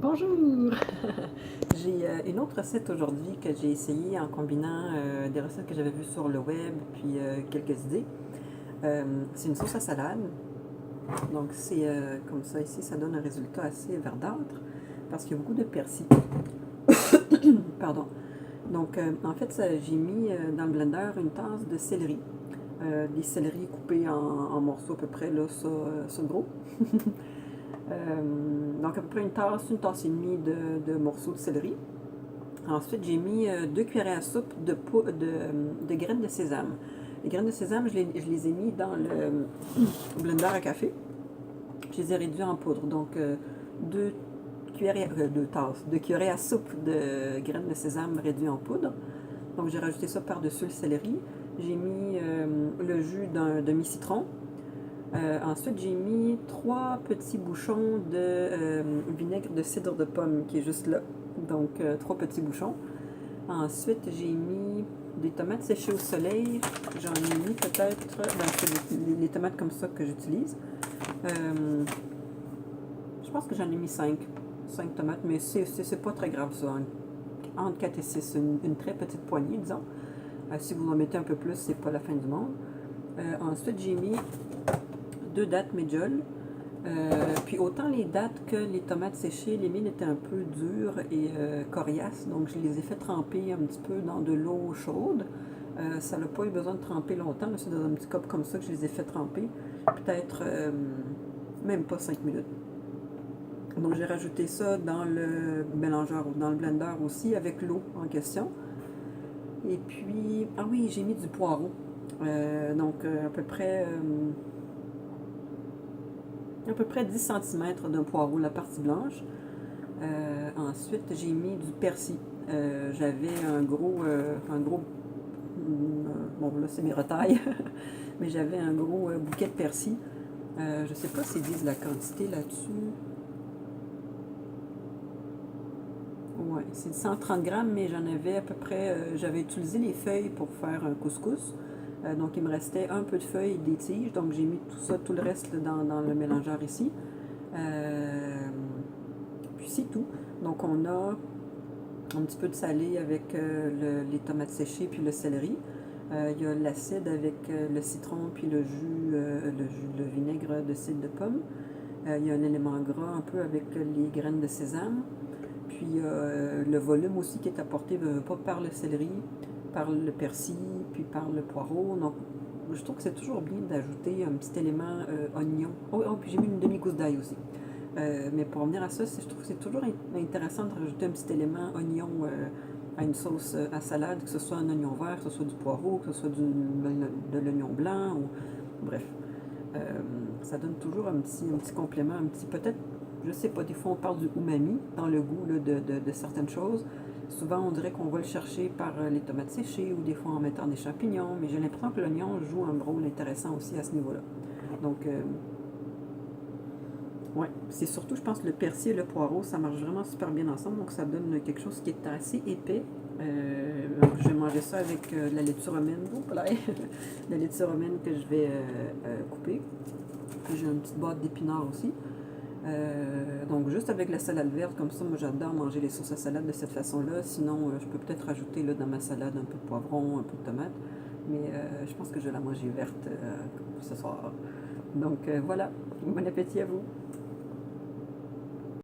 Bonjour! J'ai une autre recette aujourd'hui que j'ai essayée en combinant des recettes que j'avais vues sur le web, puis quelques idées. C'est une sauce à salade. Donc c'est comme ça ici, ça donne un résultat assez verdâtre parce qu'il y a beaucoup de persil. Pardon. Donc en fait, j'ai mis dans le blender une tasse de céleri. Des céleris coupés en morceaux à peu près, là, ça gros. Donc à peu près une tasse et demie de morceaux de céleri. Ensuite, j'ai mis 2 cuillerées à soupe de graines de sésame. Les graines de sésame, je les ai mis dans le blender à café. Je les ai réduits en poudre. Donc, 2 2 cuillerées à soupe de graines de sésame réduites en poudre. Donc, j'ai rajouté ça par-dessus le céleri. J'ai mis le jus d'un demi-citron. Ensuite, j'ai mis 3 petits bouchons de vinaigre de cidre de pomme qui est juste là. Donc, 3 petits bouchons. Ensuite, j'ai mis des tomates séchées au soleil. J'en ai mis peut-être, c'est les tomates comme ça que j'utilise. Je pense que j'en ai mis 5 tomates, mais c'est pas très grave ça. Entre 4 et 6, une très petite poignée, disons. Si vous en mettez un peu plus, c'est pas la fin du monde. Ensuite, j'ai mis 2 dattes medjool. Puis autant les dattes que les tomates séchées, les miennes étaient un peu dures et coriaces, donc je les ai fait tremper un petit peu dans de l'eau chaude. Ça n'a pas eu besoin de tremper longtemps, c'est dans un petit cup comme ça que je les ai fait tremper, peut-être même pas 5 minutes. Donc j'ai rajouté ça dans le mélangeur, dans le blender aussi, avec l'eau en question. Et puis, ah oui, j'ai mis du poireau, donc à peu près 10 cm d'un poireau, la partie blanche. Ensuite, j'ai mis du persil. J'avais un gros, bon là c'est mes retailles, mais j'avais un gros bouquet de persil. Je ne sais pas s'ils disent la quantité là-dessus. Ouais, c'est 130 grammes, mais j'en avais à peu près, j'avais utilisé les feuilles pour faire un couscous. Donc il me restait un peu de feuilles et des tiges, donc j'ai mis tout ça, tout le reste dans le mélangeur ici. Puis c'est tout. Donc on a un petit peu de salé avec les tomates séchées puis le céleri. Il y a l'acide avec le citron puis le vinaigre de cidre de pomme. Il y a un élément gras un peu avec les graines de sésame. Puis le volume aussi qui est apporté pas par le céleri, par le persil, puis par le poireau. Donc je trouve que c'est toujours bien d'ajouter un petit élément oignon. Oh, puis j'ai mis une demi-gousse d'ail aussi. Mais pour revenir à ça, je trouve que c'est toujours intéressant de rajouter un petit élément oignon à une sauce à salade, que ce soit un oignon vert, que ce soit du poireau, que ce soit de l'oignon blanc, ou bref. Ça donne toujours un petit complément, peut-être, je sais pas, des fois on parle du umami dans le goût là, de certaines choses. Souvent on dirait qu'on va le chercher par les tomates séchées ou des fois en mettant des champignons, mais j'ai l'impression que l'oignon joue un rôle intéressant aussi à ce niveau-là. Donc, ouais, c'est surtout, je pense, le persil et le poireau, ça marche vraiment super bien ensemble, donc ça donne quelque chose qui est assez épais. Je vais manger ça avec la laitue romaine, la laitue romaine que je vais couper. J'ai une petite boîte d'épinards aussi. Donc juste avec la salade verte, comme ça, moi j'adore manger les sauces à salade de cette façon-là. Sinon, je peux peut-être rajouter là, dans ma salade un peu de poivron, un peu de tomate. Mais je pense que je vais la manger verte ce soir. Donc voilà, bon appétit à vous!